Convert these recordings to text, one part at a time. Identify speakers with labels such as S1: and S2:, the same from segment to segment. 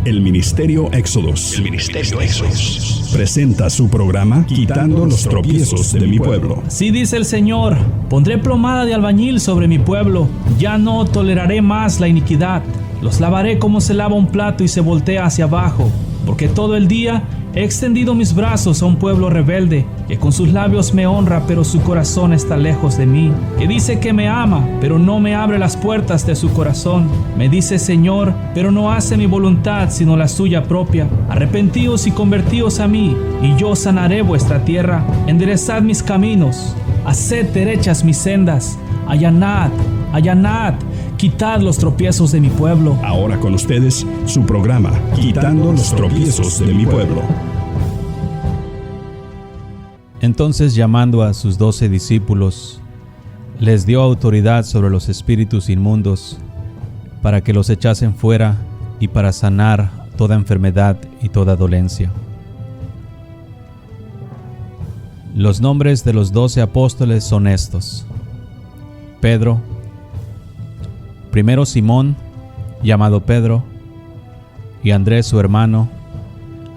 S1: El Ministerio Éxodos presenta su programa Quitando los tropiezos de mi pueblo.
S2: Así dice el Señor: pondré plomada de albañil sobre mi pueblo, ya no toleraré más la iniquidad. Los lavaré como se lava un plato y se voltea hacia abajo, porque todo el día he extendido mis brazos a un pueblo rebelde, que con sus labios me honra, pero su corazón está lejos de mí, que dice que me ama, pero no me abre las puertas de su corazón. Me dice Señor, pero no hace mi voluntad, sino la suya propia. Arrepentíos y convertíos a mí, y yo sanaré vuestra tierra. Enderezad mis caminos, haced derechas mis sendas. Allanad, allanad, quitad los tropiezos de mi pueblo.
S1: Ahora con ustedes, su programa Quitando los tropiezos de mi pueblo.
S3: Entonces, llamando a sus 12 discípulos, les dio autoridad sobre los espíritus inmundos, para que los echasen fuera y para sanar toda enfermedad y toda dolencia. Los nombres de los 12 apóstoles son estos: Pedro, primero Simón, llamado Pedro, y Andrés su hermano,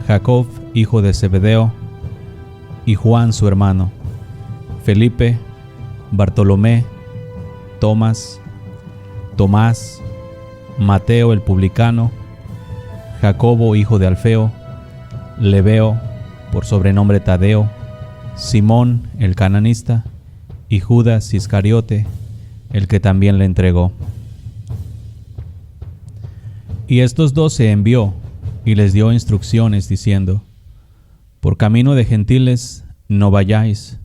S3: Jacob, hijo de Zebedeo, y Juan su hermano, Felipe, Bartolomé, Tomás, Mateo el publicano, Jacobo hijo de Alfeo, Lebeo, por sobrenombre Tadeo, Simón el cananista, y Judas Iscariote, el que también le entregó. Y estos 12 envió y les dio instrucciones diciendo: por camino de gentiles no vayáis,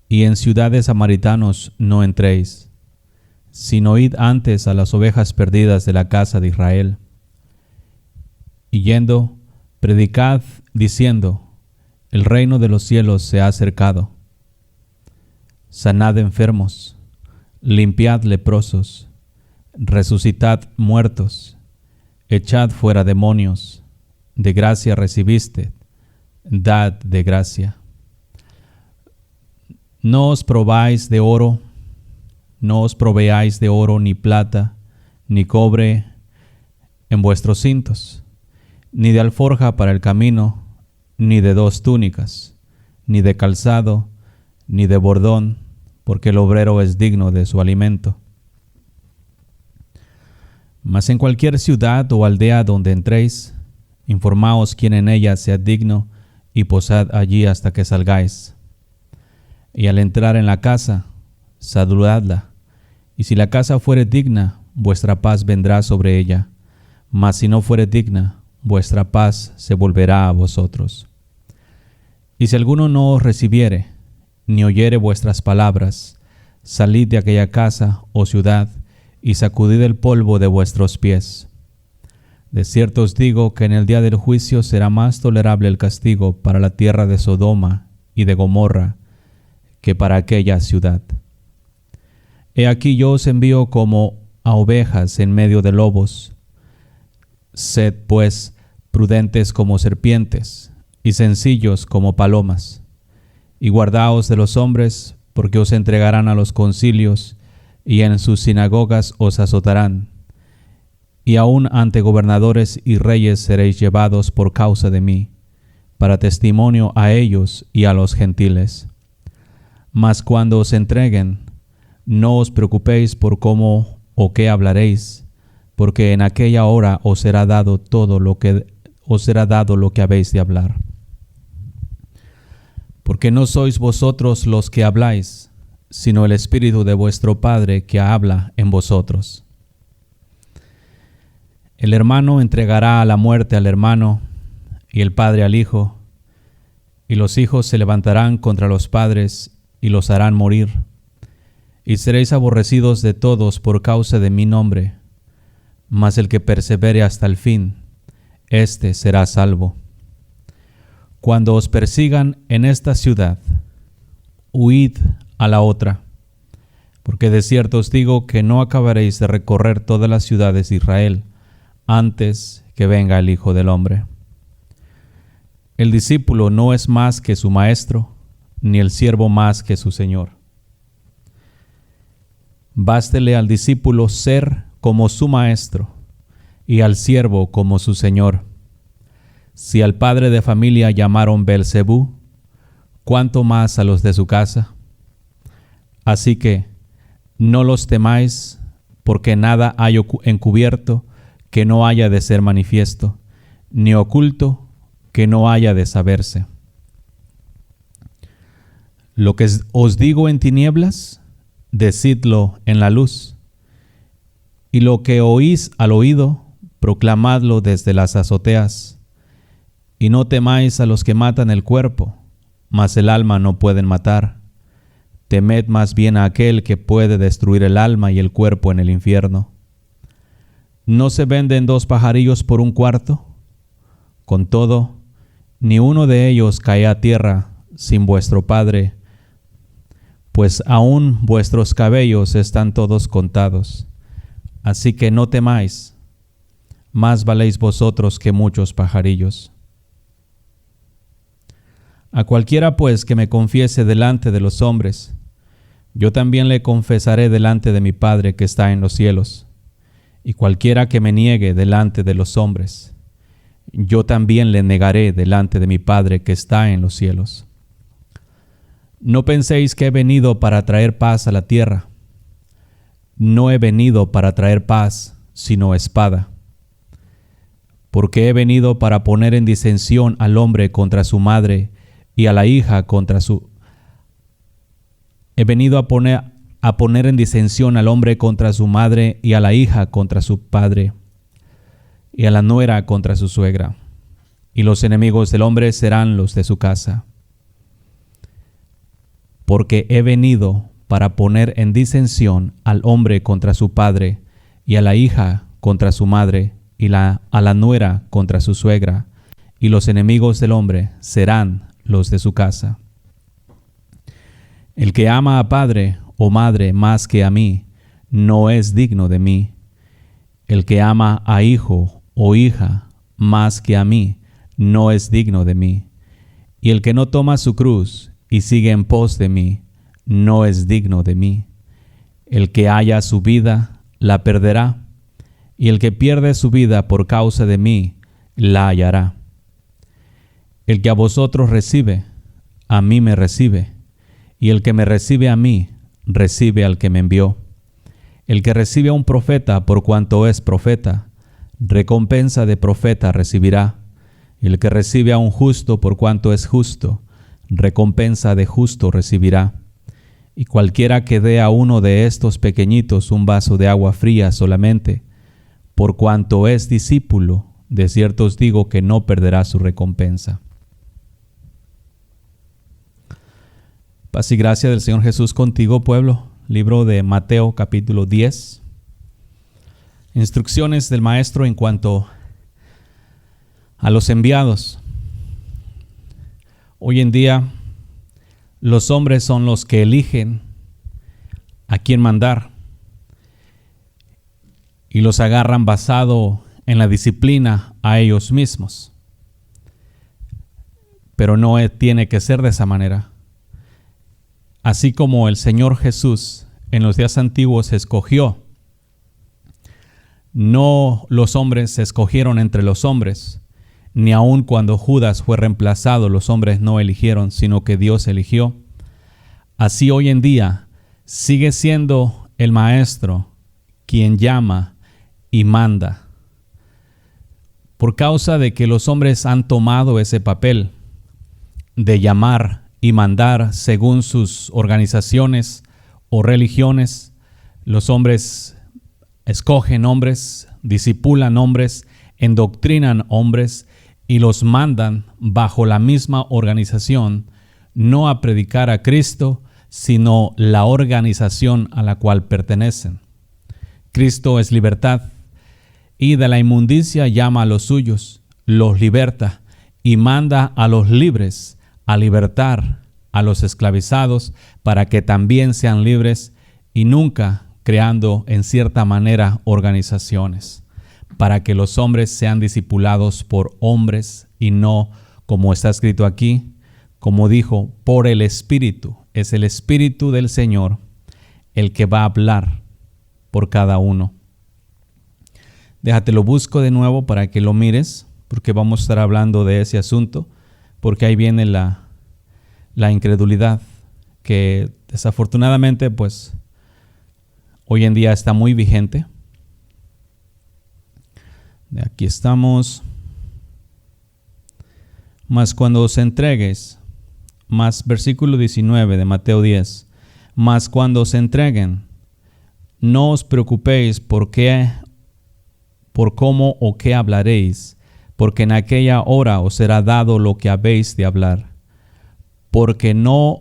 S3: y en ciudades samaritanos no entréis, sino id antes a las ovejas perdidas de la casa de Israel. Y yendo, predicad diciendo: el reino de los cielos se ha acercado. Sanad enfermos, limpiad leprosos, resucitad muertos, echad fuera demonios, de gracia recibiste, dad de gracia. No os proveáis de oro ni plata, ni cobre en vuestros cintos, ni de alforja para el camino, ni de 2 túnicas, ni de calzado, ni de bordón, porque el obrero es digno de su alimento. Mas en cualquier ciudad o aldea donde entréis, informaos quién en ella sea digno, y posad allí hasta que salgáis. Y al entrar en la casa, saludadla, y si la casa fuere digna, vuestra paz vendrá sobre ella, mas si no fuere digna, vuestra paz se volverá a vosotros. Y si alguno no os recibiere, ni oyere vuestras palabras, salid de aquella casa o ciudad, y sacudid el polvo de vuestros pies. De cierto os digo que en el día del juicio será más tolerable el castigo para la tierra de Sodoma y de Gomorra que para aquella ciudad. He aquí yo os envío como a ovejas en medio de lobos. Sed pues prudentes como serpientes y sencillos como palomas. Y guardaos de los hombres, porque os entregarán a los concilios, y en sus sinagogas os azotarán. Y aun ante gobernadores y reyes seréis llevados por causa de mí, para testimonio a ellos y a los gentiles. Mas cuando os entreguen, no os preocupéis por cómo o qué hablaréis, porque en aquella hora os será dado lo que habéis de hablar. Porque no sois vosotros los que habláis, sino el Espíritu de vuestro Padre que habla en vosotros. El hermano entregará a la muerte al hermano, y el padre al hijo, y los hijos se levantarán contra los padres y los harán morir. Y seréis aborrecidos de todos por causa de mi nombre, mas el que persevere hasta el fin, éste será salvo. Cuando os persigan en esta ciudad, huid a la otra, porque de cierto os digo que no acabaréis de recorrer todas las ciudades de Israel antes que venga el Hijo del Hombre. El discípulo no es más que su maestro, ni el siervo más que su señor. Bástele al discípulo ser como su maestro, y al siervo como su señor. Si al padre de familia llamaron Beelzebú, ¿cuánto más a los de su casa? Así que no los temáis, porque nada hay encubierto que no haya de ser manifiesto, ni oculto que no haya de saberse. Lo que os digo en tinieblas, decidlo en la luz, y lo que oís al oído, proclamadlo desde las azoteas. Y no temáis a los que matan el cuerpo, mas el alma no pueden matar. Temed más bien a aquel que puede destruir el alma y el cuerpo en el infierno. ¿No se venden 2 pajarillos por 1 cuarto? Con todo, ni uno de ellos cae a tierra sin vuestro Padre, pues aún vuestros cabellos están todos contados. Así que no temáis, más valéis vosotros que muchos pajarillos. A cualquiera pues que me confiese delante de los hombres, yo también le confesaré delante de mi Padre que está en los cielos. Y cualquiera que me niegue delante de los hombres, yo también le negaré delante de mi Padre que está en los cielos. No penséis que he venido para traer paz a la tierra. No he venido para traer paz, sino espada. Porque he venido para poner en disensión al hombre contra su madre, y a la hija contra su... He venido a poner en disensión al hombre contra su madre, y a la hija contra su padre, y a la nuera contra su suegra. Y los enemigos del hombre serán los de su casa. Porque he venido para poner en disensión al hombre contra su padre, y a la hija contra su madre, y a la nuera contra su suegra. Y los enemigos del hombre serán los de su casa. El que ama a padre o madre más que a mí, no es digno de mí. El que ama a hijo o hija más que a mí, no es digno de mí. Y el que no toma su cruz y sigue en pos de mí, no es digno de mí. El que haya su vida, la perderá, y el que pierde su vida por causa de mí, la hallará. El que a vosotros recibe, a mí me recibe, y el que me recibe a mí, recibe al que me envió. El que recibe a un profeta por cuanto es profeta, recompensa de profeta recibirá. Y el que recibe a un justo por cuanto es justo, recompensa de justo recibirá. Y cualquiera que dé a uno de estos pequeñitos un vaso de agua fría solamente, por cuanto es discípulo, de cierto os digo que no perderá su recompensa. Paz y gracia del Señor Jesús contigo, pueblo. Libro de Mateo, capítulo 10. Instrucciones del Maestro en cuanto a los enviados. Hoy en día, los hombres son los que eligen a quién mandar y los agarran basado en la disciplina a ellos mismos. Pero no tiene que ser de esa manera. Así como el Señor Jesús en los días antiguos escogió, no los hombres se escogieron entre los hombres, ni aun cuando Judas fue reemplazado, los hombres no eligieron, sino que Dios eligió. Así hoy en día sigue siendo el Maestro quien llama y manda. Por causa de que los hombres han tomado ese papel de llamar y mandar según sus organizaciones o religiones, los hombres escogen hombres, discipulan hombres, endoctrinan hombres y los mandan bajo la misma organización, no a predicar a Cristo, sino la organización a la cual pertenecen. Cristo es libertad, y de la inmundicia llama a los suyos, los liberta y manda a los libres a libertar a los esclavizados para que también sean libres, y nunca creando en cierta manera organizaciones para que los hombres sean discipulados por hombres y no, como está escrito aquí, como dijo, por el Espíritu. Es el Espíritu del Señor el que va a hablar por cada uno. Déjate lo busco de nuevo para que lo mires, porque vamos a estar hablando de ese asunto, porque ahí viene la incredulidad, que desafortunadamente pues hoy en día está muy vigente. Aquí estamos. Mas cuando os entregues, más versículo 19 de Mateo 10, mas cuando os entreguen, no os preocupéis por cómo o qué hablaréis, porque en aquella hora os será dado lo que habéis de hablar, porque no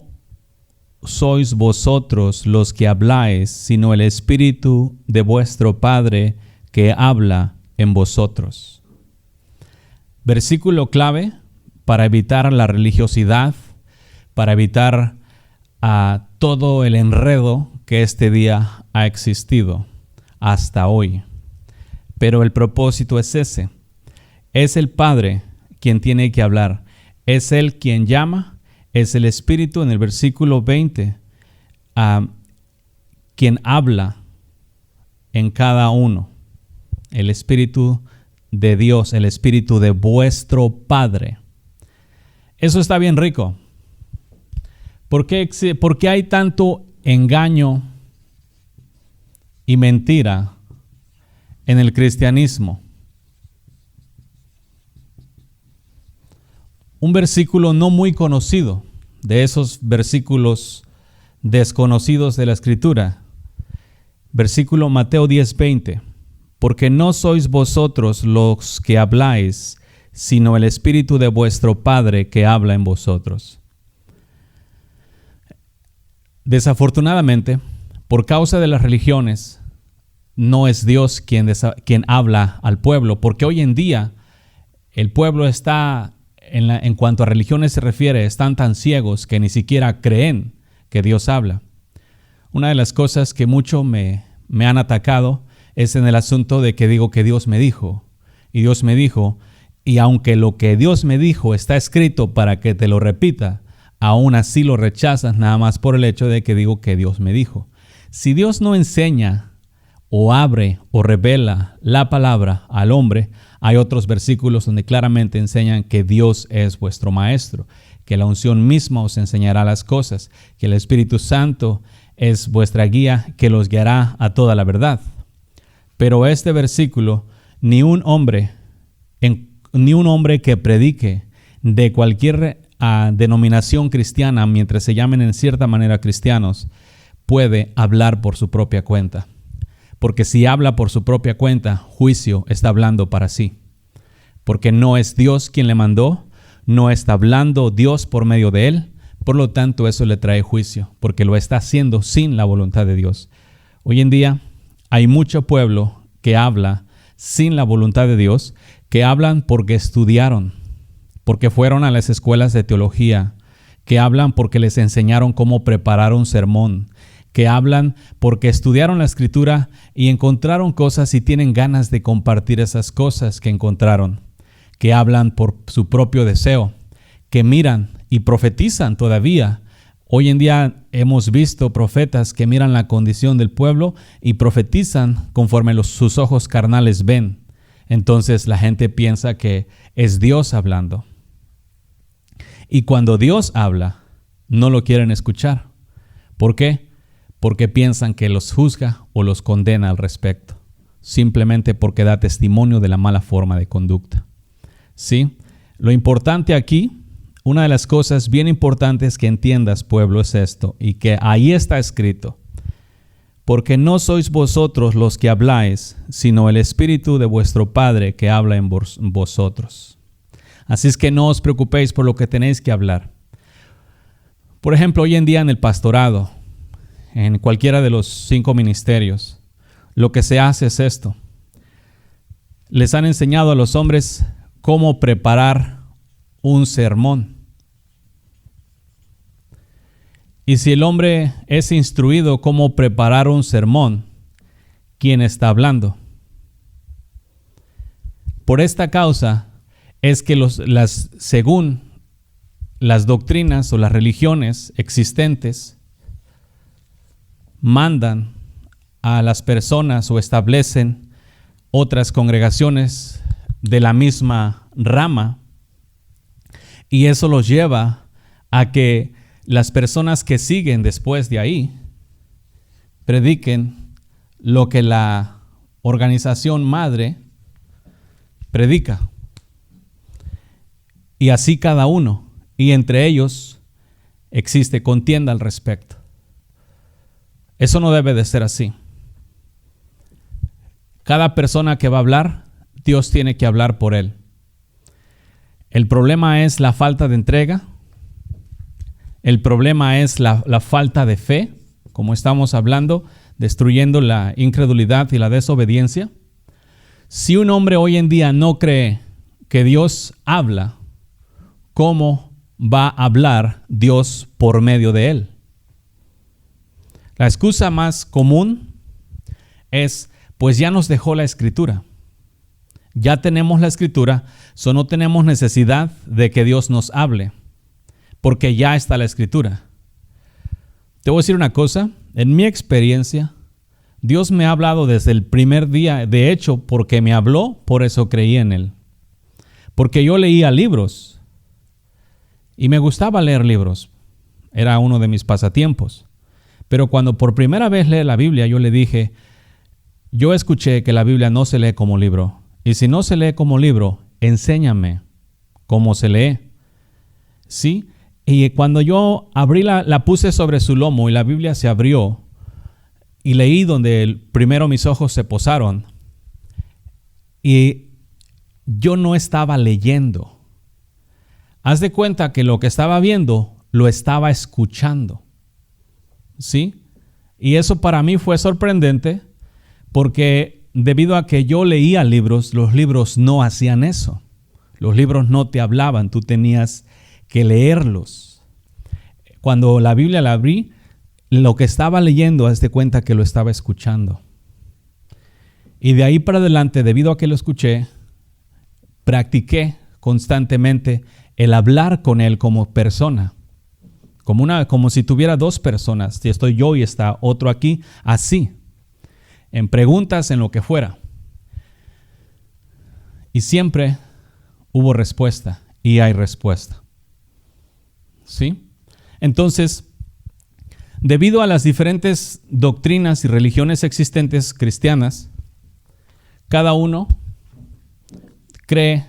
S3: sois vosotros los que habláis, sino el Espíritu de vuestro Padre que habla en vosotros. Versículo clave para evitar la religiosidad, para evitar todo el enredo que este día ha existido hasta hoy. Pero el propósito es ese. Es el Padre quien tiene que hablar. Es Él quien llama. Es el Espíritu en el versículo 20 quien habla en cada uno. El Espíritu de Dios, el Espíritu de vuestro Padre. Eso está bien rico. ¿Por qué hay tanto engaño y mentira en el cristianismo? Un versículo no muy conocido, de esos versículos desconocidos de la Escritura. Versículo Mateo 10:20. Porque no sois vosotros los que habláis, sino el Espíritu de vuestro Padre que habla en vosotros. Desafortunadamente, por causa de las religiones, no es Dios quien habla al pueblo, porque hoy en día el pueblo está, en cuanto a religiones se refiere, están tan ciegos que ni siquiera creen que Dios habla. Una de las cosas que mucho me han atacado es en el asunto de que digo que Dios me dijo, y Dios me dijo, y aunque lo que Dios me dijo está escrito para que te lo repita, aún así lo rechazas nada más por el hecho de que digo que Dios me dijo. Si Dios no enseña o abre o revela la palabra al hombre, hay otros versículos donde claramente enseñan que Dios es vuestro maestro, que la unción misma os enseñará las cosas, que el Espíritu Santo es vuestra guía que los guiará a toda la verdad. Pero este versículo, ni un hombre que predique de cualquier denominación cristiana, mientras se llamen en cierta manera cristianos, puede hablar por su propia cuenta. Porque si habla por su propia cuenta, juicio está hablando para sí. Porque no es Dios quien le mandó, no está hablando Dios por medio de él, por lo tanto eso le trae juicio, porque lo está haciendo sin la voluntad de Dios. Hoy en día hay mucho pueblo que habla sin la voluntad de Dios, que hablan porque estudiaron, porque fueron a las escuelas de teología, que hablan porque les enseñaron cómo preparar un sermón, que hablan porque estudiaron la Escritura y encontraron cosas y tienen ganas de compartir esas cosas que encontraron, que hablan por su propio deseo, que miran y profetizan todavía. Hoy en día hemos visto profetas que miran la condición del pueblo y profetizan conforme sus ojos carnales ven. Entonces la gente piensa que es Dios hablando. Y cuando Dios habla, no lo quieren escuchar. ¿Por qué? Porque piensan que los juzga o los condena al respecto, simplemente porque da testimonio de la mala forma de conducta. ¿Sí? Lo importante aquí, una de las cosas bien importantes que entiendas, pueblo, es esto, y que ahí está escrito: porque no sois vosotros los que habláis, sino el Espíritu de vuestro Padre que habla en vosotros. Así es que no os preocupéis por lo que tenéis que hablar. Por ejemplo, hoy en día en el pastorado, en cualquiera de los 5 ministerios, lo que se hace es esto. Les han enseñado a los hombres cómo preparar un sermón. Y si el hombre es instruido cómo preparar un sermón, ¿quién está hablando? Por esta causa es que según las doctrinas o las religiones existentes, mandan a las personas o establecen otras congregaciones de la misma rama, y eso los lleva a que las personas que siguen después de ahí prediquen lo que la organización madre predica. Y así cada uno, y entre ellos existe contienda al respecto. Eso no debe de ser así. Cada persona que va a hablar, Dios tiene que hablar por él. El problema es la falta de entrega. El problema es la falta de fe, como estamos hablando, destruyendo la incredulidad y la desobediencia. Si un hombre hoy en día no cree que Dios habla, ¿cómo va a hablar Dios por medio de él? La excusa más común es, pues ya nos dejó la Escritura. Ya tenemos la Escritura, no tenemos necesidad de que Dios nos hable, porque ya está la Escritura. Te voy a decir una cosa, en mi experiencia, Dios me ha hablado desde el primer día. De hecho, porque me habló, por eso creí en Él. Porque yo leía libros y me gustaba leer libros. Era uno de mis pasatiempos. Pero cuando por primera vez leí la Biblia, yo le dije, yo escuché que la Biblia no se lee como libro. Y si no se lee como libro, enséñame cómo se lee. ¿Sí? Y cuando yo abrí la puse sobre su lomo y la Biblia se abrió y leí donde primero mis ojos se posaron y yo no estaba leyendo. Haz de cuenta que lo que estaba viendo lo estaba escuchando. ¿Sí? Y eso para mí fue sorprendente porque debido a que yo leía libros, los libros no hacían eso. Los libros no te hablaban, tú tenías que leerlos. Cuando la Biblia la abrí, lo que estaba leyendo, haz de cuenta que lo estaba escuchando. Y de ahí para adelante, debido a que lo escuché, practiqué constantemente el hablar con él como persona. Como si tuviera dos personas. Si estoy yo y está otro aquí, así. En preguntas, en lo que fuera. Y siempre hubo respuesta y hay respuesta. ¿Sí? Entonces, debido a las diferentes doctrinas y religiones existentes cristianas, cada uno cree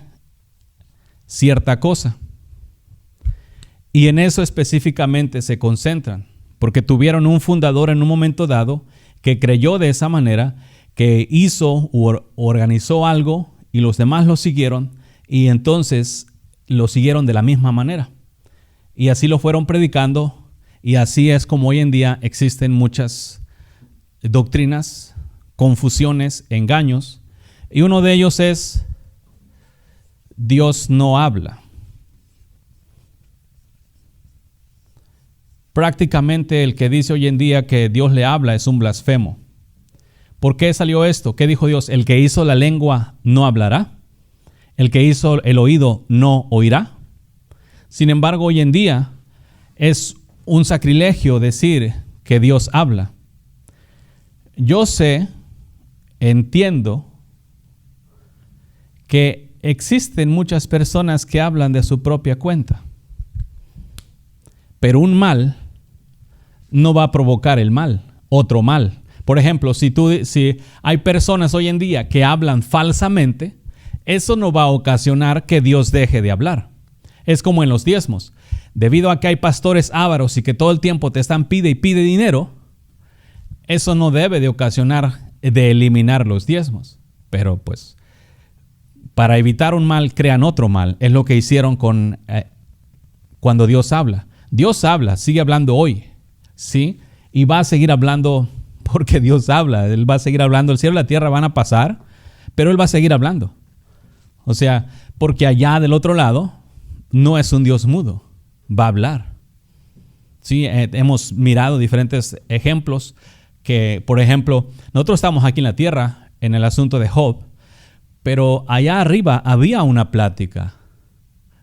S3: cierta cosa. Y en eso específicamente se concentran, porque tuvieron un fundador en un momento dado que creyó de esa manera, que hizo o organizó algo y los demás lo siguieron y entonces lo siguieron de la misma manera. Y así lo fueron predicando y así es como hoy en día existen muchas doctrinas, confusiones, engaños. Y uno de ellos es, Dios no habla. Prácticamente el que dice hoy en día que Dios le habla es un blasfemo. ¿Por qué salió esto? ¿Qué dijo Dios? El que hizo la lengua no hablará. El que hizo el oído no oirá. Sin embargo, hoy en día es un sacrilegio decir que Dios habla. Yo entiendo que existen muchas personas que hablan de su propia cuenta. Pero un mal no va a provocar el mal, otro mal. Por ejemplo, si hay personas hoy en día que hablan falsamente, eso no va a ocasionar que Dios deje de hablar. Es como en los diezmos. Debido a que hay pastores ávaros y que todo el tiempo te están pide y pide dinero, eso no debe de ocasionar de eliminar los diezmos. Pero pues, para evitar un mal, crean otro mal. Es lo que hicieron cuando Dios habla. Dios habla, sigue hablando hoy, ¿sí? Y va a seguir hablando porque Dios habla. Él va a seguir hablando. El cielo y la tierra van a pasar, pero Él va a seguir hablando. O sea, porque allá del otro lado no es un Dios mudo, va a hablar. Sí, hemos mirado diferentes ejemplos que, por ejemplo, nosotros estamos aquí en la tierra en el asunto de Job, pero allá arriba había una plática.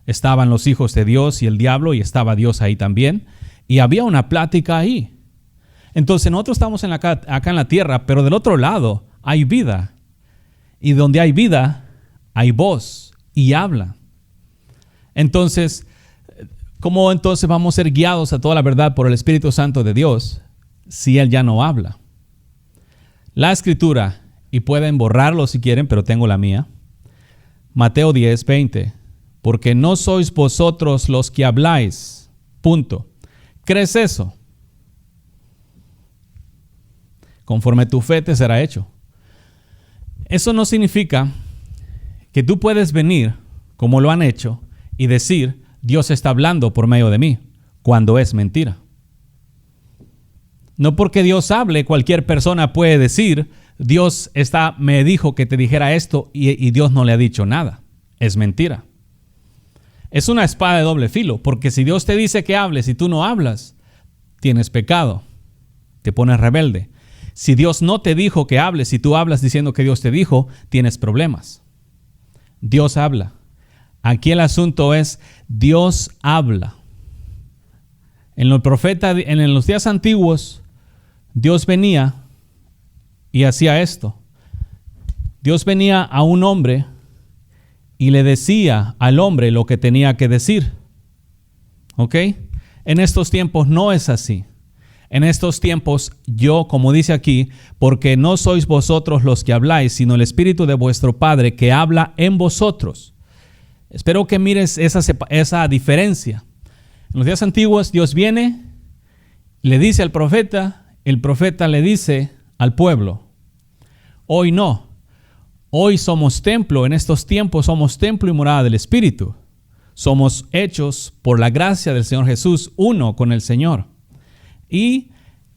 S3: Estaban los hijos de Dios y el diablo y estaba Dios ahí también. Y había una plática ahí. Entonces nosotros estamos acá en la tierra, pero del otro lado hay vida. Y donde hay vida, hay voz y habla. Entonces, ¿cómo entonces vamos a ser guiados a toda la verdad por el Espíritu Santo de Dios si Él ya no habla? La Escritura, y pueden borrarlo si quieren, pero tengo la mía. Mateo 10:20. Porque no sois vosotros los que habláis. Punto. ¿Crees eso? Conforme tu fe te será hecho. Eso no significa que tú puedes venir, como lo han hecho, y decir, Dios está hablando por medio de mí, cuando es mentira. No porque Dios hable, cualquier persona puede decir, Dios me dijo que te dijera esto y Dios no le ha dicho nada. Es mentira. Es una espada de doble filo, porque si Dios te dice que hables y tú no hablas, tienes pecado, te pones rebelde. Si Dios no te dijo que hables y tú hablas diciendo que Dios te dijo, tienes problemas. Dios habla. Aquí el asunto es, Dios habla. En los días antiguos, Dios venía y hacía esto. Dios venía a un hombre y le decía al hombre lo que tenía que decir. ¿Ok? En estos tiempos no es así. En estos tiempos yo, como dice aquí, porque no sois vosotros los que habláis, sino el Espíritu de vuestro Padre que habla en vosotros. Espero que mires esa diferencia. En los días antiguos Dios viene, le dice al profeta, el profeta le dice al pueblo. Hoy no. Hoy somos templo, en estos tiempos somos templo y morada del Espíritu. Somos hechos por la gracia del Señor Jesús, uno con el Señor. Y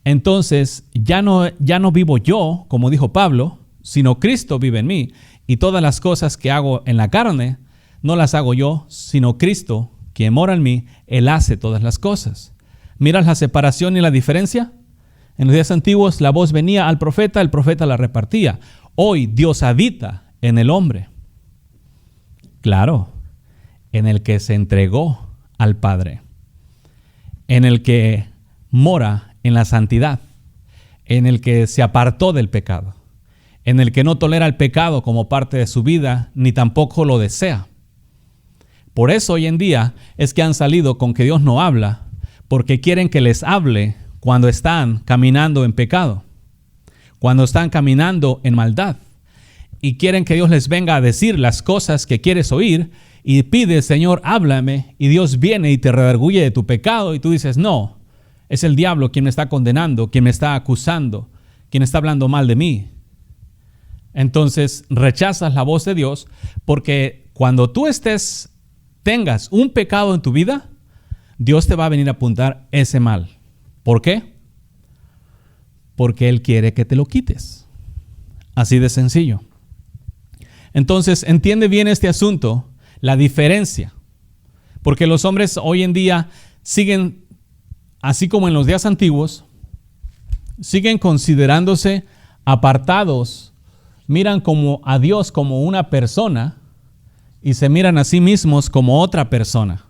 S3: entonces ya no vivo yo, como dijo Pablo, sino Cristo vive en mí. Y todas las cosas que hago en la carne, no las hago yo, sino Cristo, quien mora en mí, Él hace todas las cosas. ¿Miras la separación y la diferencia? En los días antiguos la voz venía al profeta, el profeta la repartía. Hoy Dios habita en el hombre. Claro, en el que se entregó al Padre, en el que mora en la santidad, en el que se apartó del pecado, en el que no tolera el pecado como parte de su vida, ni tampoco lo desea. Por eso hoy en día es que han salido con que Dios no habla, porque quieren que les hable cuando están caminando en pecado, cuando están caminando en maldad, y quieren que Dios les venga a decir las cosas que quieres oír, y pides, Señor, háblame, y Dios viene y te redarguye de tu pecado, y tú dices, no, es el diablo quien me está condenando, quien me está acusando, quien está hablando mal de mí. Entonces rechazas la voz de Dios, porque cuando tú tengas un pecado en tu vida, Dios te va a venir a apuntar ese mal. ¿Por qué? Porque Él quiere que te lo quites. Así de sencillo. Entonces, entiende bien este asunto, la diferencia. Porque los hombres hoy en día siguen, así como en los días antiguos, siguen considerándose apartados, miran como a Dios como una persona y se miran a sí mismos como otra persona.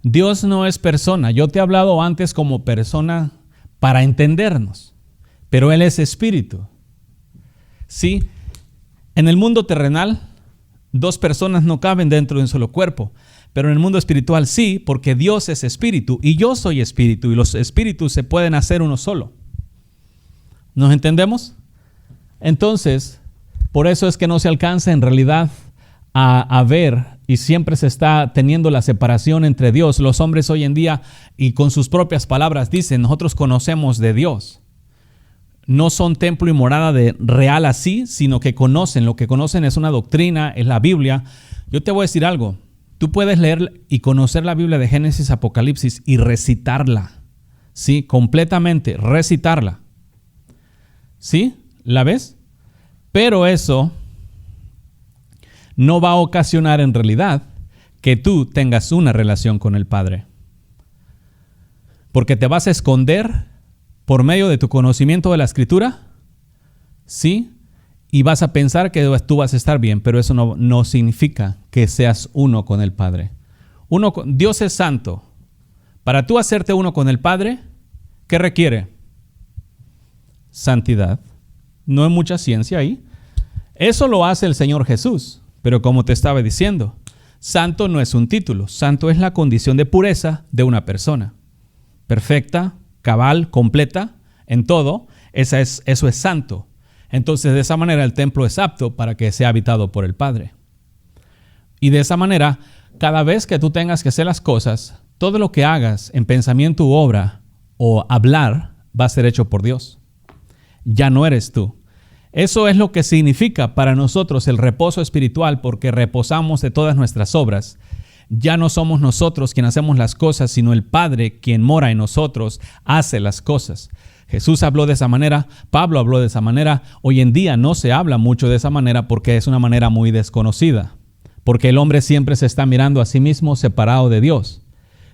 S3: Dios no es persona. Yo te he hablado antes como persona para entendernos, pero Él es espíritu. Sí, en el mundo terrenal, dos personas no caben dentro de un solo cuerpo, pero en el mundo espiritual sí, porque Dios es espíritu y yo soy espíritu y los espíritus se pueden hacer uno solo. ¿Nos entendemos? Entonces, por eso es que no se alcanza en realidad a ver y siempre se está teniendo la separación entre Dios. Los hombres hoy en día y con sus propias palabras dicen, nosotros conocemos de Dios. No son templo y morada de real así, sino que conocen. Lo que conocen es una doctrina, es la Biblia. Yo te voy a decir algo. Tú puedes leer y conocer la Biblia de Génesis, Apocalipsis y recitarla. Sí, completamente, recitarla. ¿Sí? ¿La ves? Pero eso no va a ocasionar en realidad que tú tengas una relación con el Padre. Porque te vas a esconder por medio de tu conocimiento de la Escritura, ¿sí? Y vas a pensar que tú vas a estar bien, pero eso no significa que seas uno con el Padre. Dios es santo. Para tú hacerte uno con el Padre, ¿qué requiere? Santidad. No hay mucha ciencia ahí. Eso lo hace el Señor Jesús, pero como te estaba diciendo, santo no es un título, santo es la condición de pureza de una persona. Perfecta, cabal, completa, en todo, eso es santo. Entonces, de esa manera el templo es apto para que sea habitado por el Padre. Y de esa manera, cada vez que tú tengas que hacer las cosas, todo lo que hagas en pensamiento u obra o hablar va a ser hecho por Dios. Ya no eres tú. Eso es lo que significa para nosotros el reposo espiritual, porque reposamos de todas nuestras obras. Ya no somos nosotros quien hacemos las cosas, sino el Padre quien mora en nosotros hace las cosas. Jesús habló de esa manera, Pablo habló de esa manera. Hoy en día no se habla mucho de esa manera porque es una manera muy desconocida. Porque el hombre siempre se está mirando a sí mismo separado de Dios.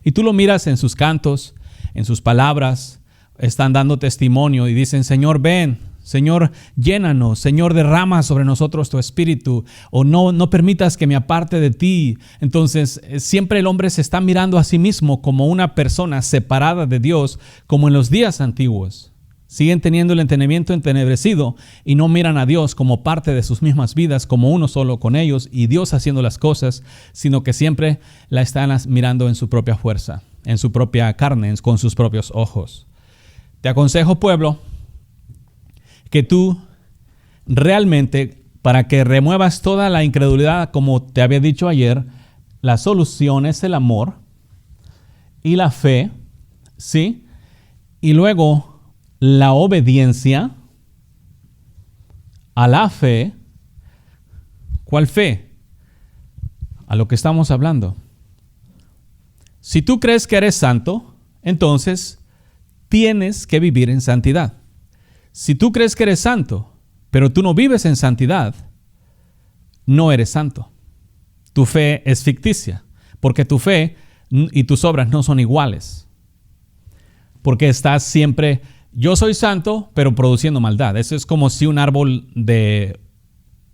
S3: Y tú lo miras en sus cantos, en sus palabras, están dando testimonio y dicen, Señor, ven, Señor, llénanos, Señor, derrama sobre nosotros tu espíritu, o no permitas que me aparte de ti. Entonces, siempre el hombre se está mirando a sí mismo como una persona separada de Dios, como en los días antiguos. Siguen teniendo el entendimiento entenebrecido y no miran a Dios como parte de sus mismas vidas, como uno solo con ellos y Dios haciendo las cosas, sino que siempre la están mirando en su propia fuerza, en su propia carne, con sus propios ojos. Te aconsejo, pueblo, que tú realmente, para que remuevas toda la incredulidad, como te había dicho ayer, la solución es el amor y la fe, ¿sí? Y luego la obediencia a la fe. ¿Cuál fe? A lo que estamos hablando. Si tú crees que eres santo, entonces tienes que vivir en santidad. Si tú crees que eres santo, pero tú no vives en santidad, no eres santo. Tu fe es ficticia, porque tu fe y tus obras no son iguales. Porque estás siempre, yo soy santo, pero produciendo maldad. Eso es como si un árbol de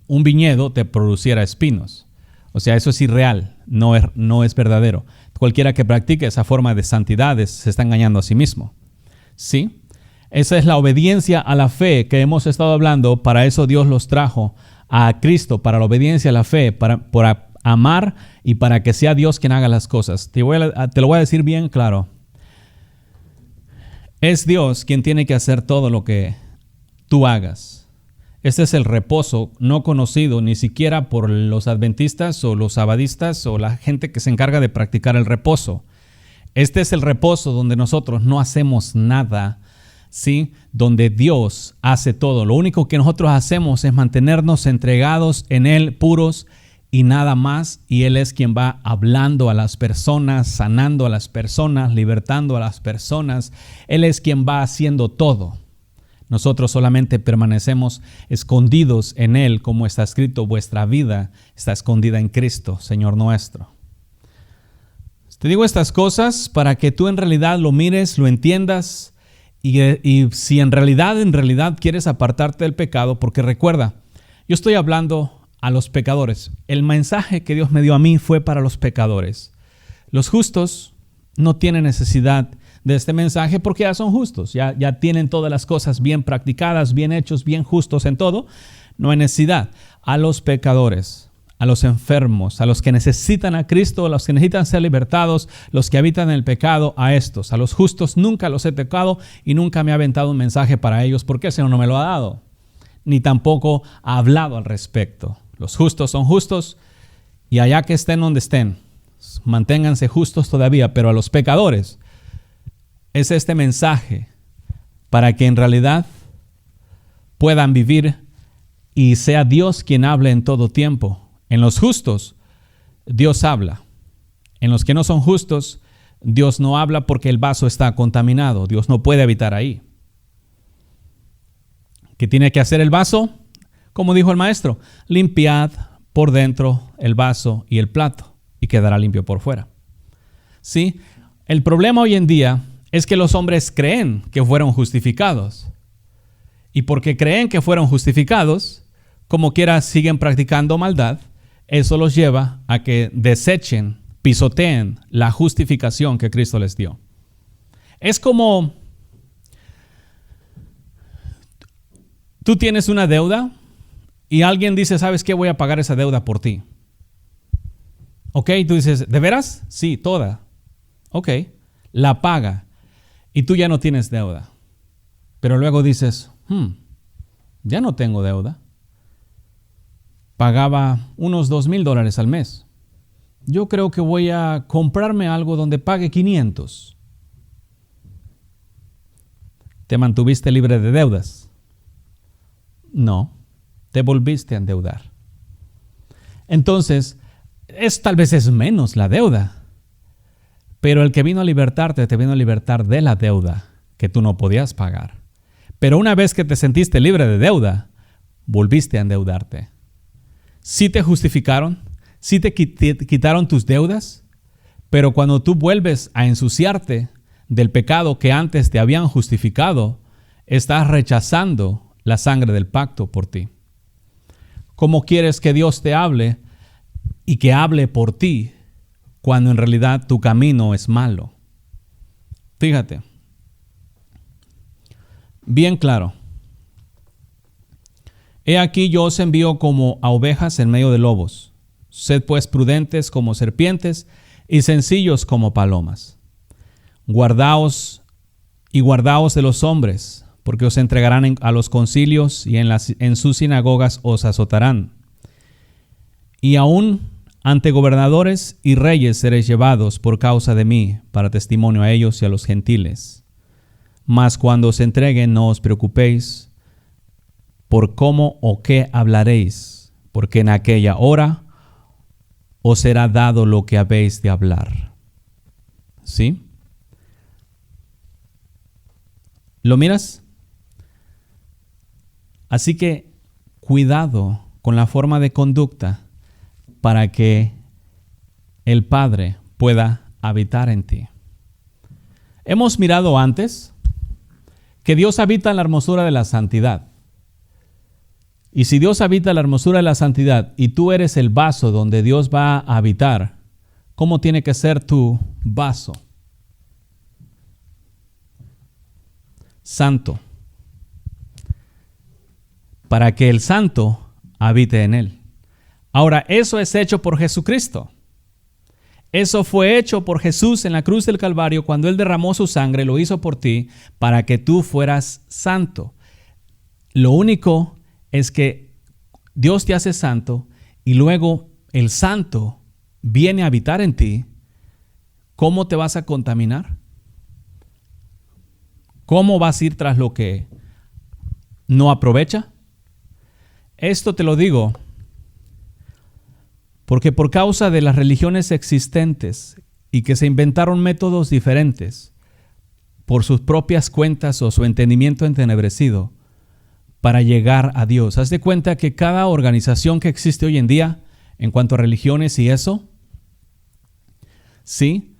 S3: un viñedo te produciera espinos. O sea, eso es irreal, no es verdadero. Cualquiera que practique esa forma de santidad se está engañando a sí mismo. ¿Sí? Esa es la obediencia a la fe que hemos estado hablando. Para eso Dios los trajo a Cristo, para la obediencia a la fe, por amar y para que sea Dios quien haga las cosas. Te lo voy a decir bien claro. Es Dios quien tiene que hacer todo lo que tú hagas. Este es el reposo no conocido ni siquiera por los adventistas o los sabadistas o la gente que se encarga de practicar el reposo. Este es el reposo donde nosotros no hacemos nada, ¿sí? Donde Dios hace todo. Lo único que nosotros hacemos es mantenernos entregados en Él, puros y nada más. Y Él es quien va hablando a las personas, sanando a las personas, libertando a las personas. Él es quien va haciendo todo. Nosotros solamente permanecemos escondidos en Él, como está escrito, vuestra vida está escondida en Cristo, Señor nuestro. Te digo estas cosas para que tú en realidad lo mires, lo entiendas y si en realidad quieres apartarte del pecado, porque recuerda, yo estoy hablando a los pecadores. El mensaje que Dios me dio a mí fue para los pecadores. Los justos no tienen necesidad de este mensaje porque ya son justos, ya tienen todas las cosas bien practicadas, bien hechos, bien justos en todo. No hay necesidad. A los pecadores, a los enfermos, a los que necesitan a Cristo, a los que necesitan ser libertados, los que habitan en el pecado, a estos. A los justos nunca los he tocado y nunca me ha aventado un mensaje para ellos porque el Señor no me lo ha dado, ni tampoco ha hablado al respecto. Los justos son justos y allá que estén donde estén, manténganse justos todavía, pero a los pecadores es este mensaje para que en realidad puedan vivir y sea Dios quien hable en todo tiempo. En los justos, Dios habla. En los que no son justos, Dios no habla porque el vaso está contaminado. Dios no puede habitar ahí. ¿Qué tiene que hacer el vaso? Como dijo el maestro, limpiad por dentro el vaso y el plato y quedará limpio por fuera. ¿Sí? El problema hoy en día es que los hombres creen que fueron justificados. Y porque creen que fueron justificados, como quiera siguen practicando maldad. Eso los lleva a que desechen, pisoteen la justificación que Cristo les dio. Es como tú tienes una deuda y alguien dice, ¿sabes qué? Voy a pagar esa deuda por ti. Ok, tú dices, ¿de veras? Sí, toda. Ok, la paga y tú ya no tienes deuda. Pero luego dices, ya no tengo deuda. Pagaba unos $2,000 al mes. Yo creo que voy a comprarme algo donde pague 500. ¿Te mantuviste libre de deudas? No, te volviste a endeudar. Entonces, tal vez es menos la deuda, pero el que vino a libertarte, te vino a libertar de la deuda que tú no podías pagar. Pero una vez que te sentiste libre de deuda, volviste a endeudarte. Sí te justificaron, sí te quitaron tus deudas, pero cuando tú vuelves a ensuciarte del pecado que antes te habían justificado, estás rechazando la sangre del pacto por ti. ¿Cómo quieres que Dios te hable y que hable por ti cuando en realidad tu camino es malo? Fíjate, bien claro. He aquí yo os envío como a ovejas en medio de lobos. Sed pues prudentes como serpientes y sencillos como palomas. Guardaos de los hombres, porque os entregarán a los concilios y en sus sinagogas os azotarán. Y aún ante gobernadores y reyes seréis llevados por causa de mí, para testimonio a ellos y a los gentiles. Mas cuando os entreguen, no os preocupéis por cómo o qué hablaréis, porque en aquella hora os será dado lo que habéis de hablar. ¿Sí? ¿Lo miras? Así que cuidado con la forma de conducta para que el Padre pueda habitar en ti. Hemos mirado antes que Dios habita en la hermosura de la santidad. Y si Dios habita en la hermosura de la santidad y tú eres el vaso donde Dios va a habitar, ¿cómo tiene que ser tu vaso? Santo, para que el santo habite en él. Ahora, eso es hecho por Jesucristo. Eso fue hecho por Jesús en la cruz del Calvario cuando Él derramó su sangre, lo hizo por ti, para que tú fueras santo. Lo único es que Dios te hace santo y luego el santo viene a habitar en ti. ¿Cómo te vas a contaminar? ¿Cómo vas a ir tras lo que no aprovecha? Esto te lo digo porque por causa de las religiones existentes y que se inventaron métodos diferentes por sus propias cuentas o su entendimiento entenebrecido para llegar a Dios. Haz de cuenta que cada organización que existe hoy en día en cuanto a religiones y eso, sí,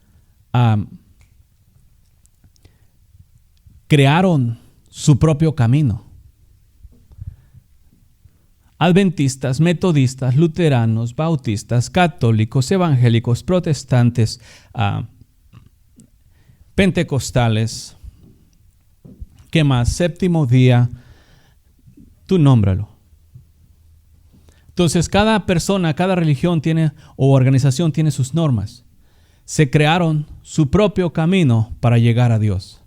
S3: crearon su propio camino. Adventistas, metodistas, luteranos, bautistas, católicos, evangélicos, protestantes, pentecostales, ¿qué más? Séptimo día, tú nómbralo. Entonces cada persona, cada religión tiene o organización tiene sus normas. Se crearon su propio camino para llegar a Dios.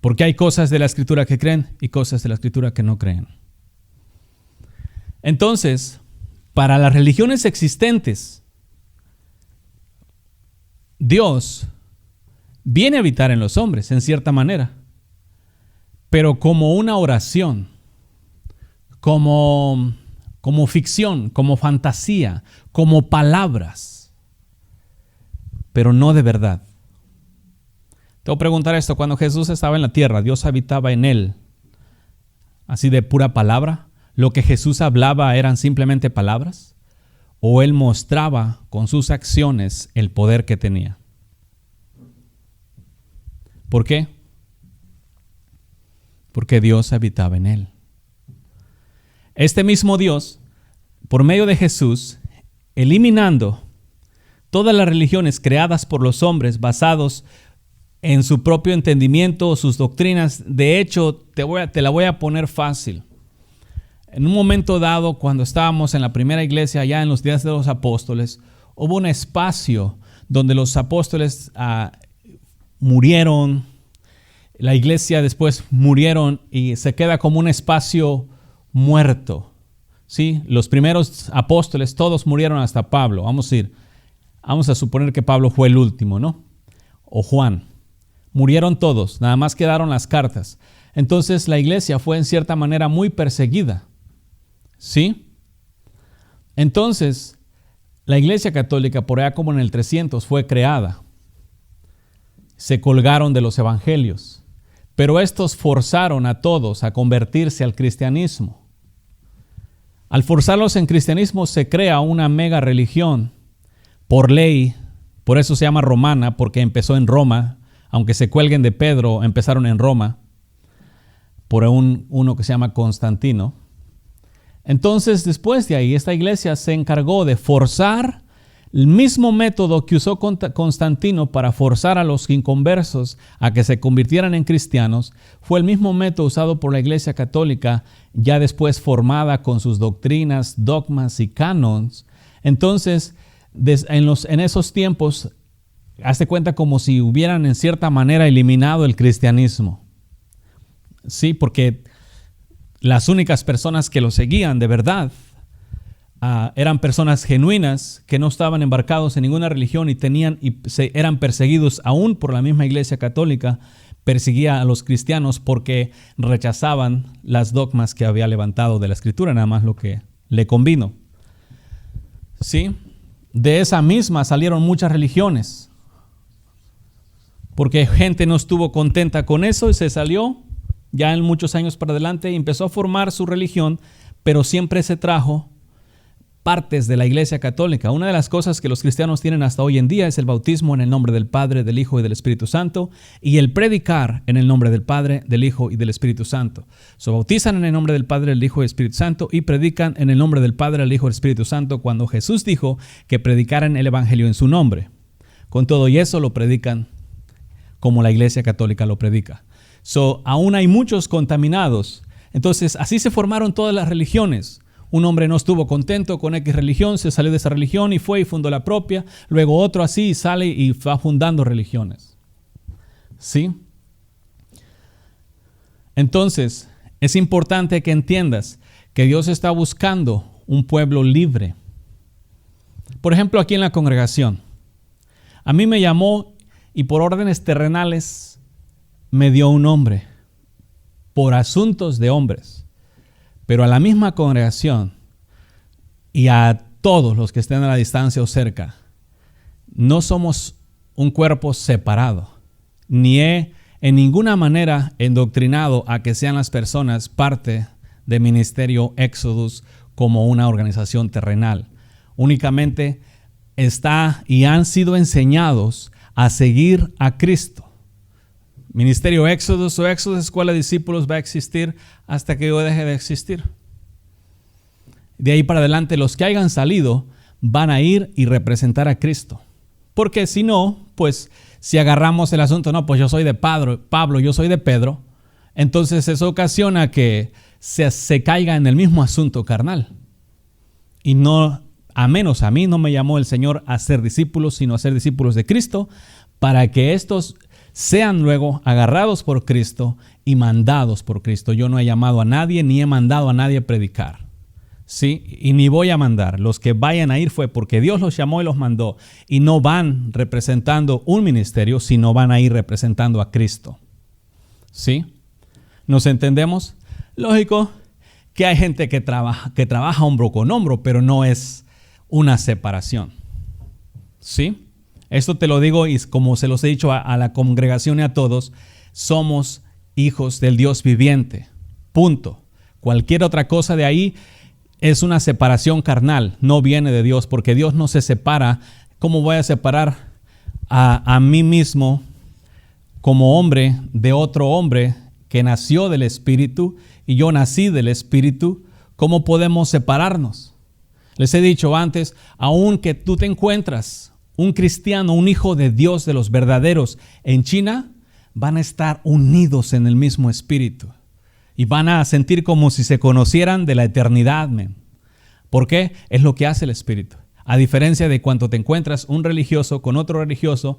S3: Porque hay cosas de la Escritura que creen y cosas de la Escritura que no creen. Entonces, para las religiones existentes, Dios viene a habitar en los hombres, en cierta manera, pero como una oración, como ficción, como fantasía, como palabras, pero no de verdad. Te voy a preguntar esto, cuando Jesús estaba en la tierra, ¿Dios habitaba en él así de pura palabra? ¿Lo que Jesús hablaba eran simplemente palabras? ¿O él mostraba con sus acciones el poder que tenía? ¿Por qué? Porque Dios habitaba en él. Este mismo Dios, por medio de Jesús, eliminando todas las religiones creadas por los hombres basados en su propio entendimiento o sus doctrinas. De hecho, te la voy a poner fácil. En un momento dado, cuando estábamos en la primera iglesia, allá en los días de los apóstoles, hubo un espacio donde los apóstoles murieron, la iglesia después murieron y se queda como un espacio muerto. ¿Sí? Los primeros apóstoles todos murieron hasta Pablo. Vamos a suponer que Pablo fue el último, ¿no? O Juan. Murieron todos, nada más quedaron las cartas. Entonces la iglesia fue en cierta manera muy perseguida. ¿Sí? Entonces, la iglesia católica, por allá como en el 300, fue creada. Se colgaron de los evangelios. Pero estos forzaron a todos a convertirse al cristianismo. Al forzarlos en cristianismo se crea una mega religión por ley. Por eso se llama romana, porque empezó en Roma. Aunque se cuelguen de Pedro, empezaron en Roma. Por uno que se llama Constantino. Entonces, después de ahí, esta iglesia se encargó de forzar el mismo método que usó Constantino para forzar a los inconversos a que se convirtieran en cristianos. Fue el mismo método usado por la iglesia católica, ya después formada con sus doctrinas, dogmas y cánones. Entonces, en esos tiempos, hazte cuenta como si hubieran en cierta manera eliminado el cristianismo. Sí, porque las únicas personas que lo seguían de verdad eran personas genuinas que no estaban embarcados en ninguna religión y eran perseguidos aún por la misma iglesia católica. Perseguía a los cristianos porque rechazaban las dogmas que había levantado de la escritura, nada más lo que le convino. ¿Sí? De esa misma salieron muchas religiones, porque gente no estuvo contenta con eso y se salió ya en muchos años para adelante y empezó a formar su religión, pero siempre se trajo partes de la iglesia católica. Una de las cosas que los cristianos tienen hasta hoy en día es el bautismo en el nombre del Padre, del Hijo y del Espíritu Santo, y el predicar en el nombre del Padre, del Hijo y del Espíritu Santo. Se bautizan en el nombre del Padre, del Hijo y del Espíritu Santo y predican en el nombre del Padre, del Hijo y del Espíritu Santo cuando Jesús dijo que predicaran el evangelio en su nombre. Con todo y eso lo predican como la iglesia católica lo predica. Aún hay muchos contaminados. Entonces, así se formaron todas las religiones. Un hombre no estuvo contento con X religión, se salió de esa religión y fue y fundó la propia. Luego otro así sale y va fundando religiones. ¿Sí? Entonces, es importante que entiendas que Dios está buscando un pueblo libre. Por ejemplo, aquí en la congregación, a mí me llamó y por órdenes terrenales me dio un nombre, por asuntos de hombres. Pero a la misma congregación y a todos los que estén a la distancia o cerca, no somos un cuerpo separado, ni he en ninguna manera endoctrinado a que sean las personas parte del ministerio Éxodus como una organización terrenal. Únicamente está y han sido enseñados a seguir a Cristo. Ministerio Éxodus o Éxodus Escuela de Discípulos va a existir hasta que yo deje de existir. De ahí para adelante los que hayan salido van a ir y representar a Cristo. Porque si no, pues si agarramos el asunto, no, pues yo soy de Pablo, yo soy de Pedro, entonces eso ocasiona que se caiga en el mismo asunto carnal. Y no, a menos a mí no me llamó el Señor a ser discípulos, sino a ser discípulos de Cristo, para que estos sean luego agarrados por Cristo y mandados por Cristo. Yo no he llamado a nadie ni he mandado a nadie a predicar. ¿Sí? Y ni voy a mandar. Los que vayan a ir fue porque Dios los llamó y los mandó. Y no van representando un ministerio, sino van a ir representando a Cristo. ¿Sí? ¿Nos entendemos? Lógico que hay gente que trabaja hombro con hombro, pero no es una separación. ¿Sí? Esto te lo digo y como se los he dicho a la congregación y a todos, somos hijos del Dios viviente. Punto. Cualquier otra cosa de ahí es una separación carnal, no viene de Dios, porque Dios no se separa. ¿Cómo voy a separar a mí mismo como hombre de otro hombre que nació del Espíritu y yo nací del Espíritu? ¿Cómo podemos separarnos? Les he dicho antes, aunque tú te encuentras un cristiano, un hijo de Dios de los verdaderos en China, van a estar unidos en el mismo espíritu. y van a sentir como si se conocieran de la eternidad, man. ¿Por qué? Es lo que hace el Espíritu. A diferencia de cuando te encuentras un religioso con otro religioso,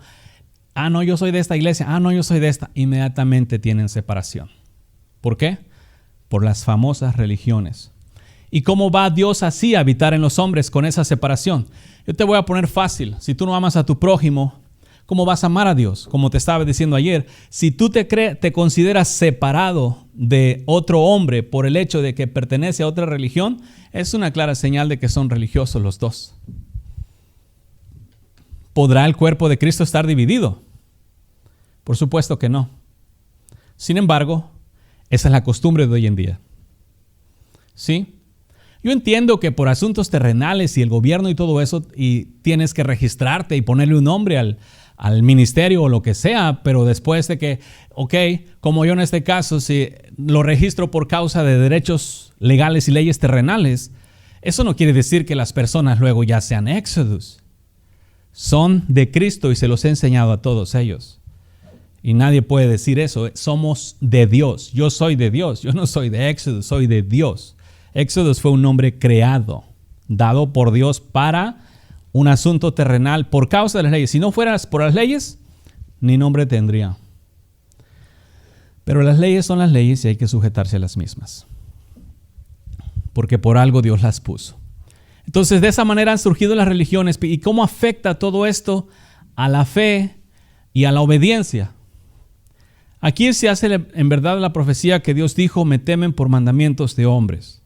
S3: no, yo soy de esta iglesia, no, yo soy de esta, inmediatamente tienen separación. ¿Por qué? Por las famosas religiones. ¿Y cómo va Dios así a habitar en los hombres con esa separación? Yo te voy a poner fácil. Si tú no amas a tu prójimo, ¿cómo vas a amar a Dios? Como te estaba diciendo ayer, si tú te consideras separado de otro hombre por el hecho de que pertenece a otra religión, es una clara señal de que son religiosos los dos. ¿Podrá el cuerpo de Cristo estar dividido? Por supuesto que no. Sin embargo, esa es la costumbre de hoy en día. ¿Sí? Yo entiendo que por asuntos terrenales y el gobierno y todo eso, y tienes que registrarte y ponerle un nombre al ministerio o lo que sea, pero después de que, como yo en este caso, si lo registro por causa de derechos legales y leyes terrenales, eso no quiere decir que las personas luego ya sean éxodos. Son de Cristo y se los he enseñado a todos ellos. Y nadie puede decir eso. Somos de Dios. Yo soy de Dios. Yo no soy de Éxodo, soy de Dios. Éxodo fue un nombre creado, dado por Dios para un asunto terrenal por causa de las leyes. Si no fueras por las leyes, ni nombre tendría. Pero las leyes son las leyes y hay que sujetarse a las mismas. Porque por algo Dios las puso. Entonces, de esa manera han surgido las religiones. ¿Y cómo afecta todo esto a la fe y a la obediencia? Aquí se hace en verdad la profecía que Dios dijo: me temen por mandamientos de hombres.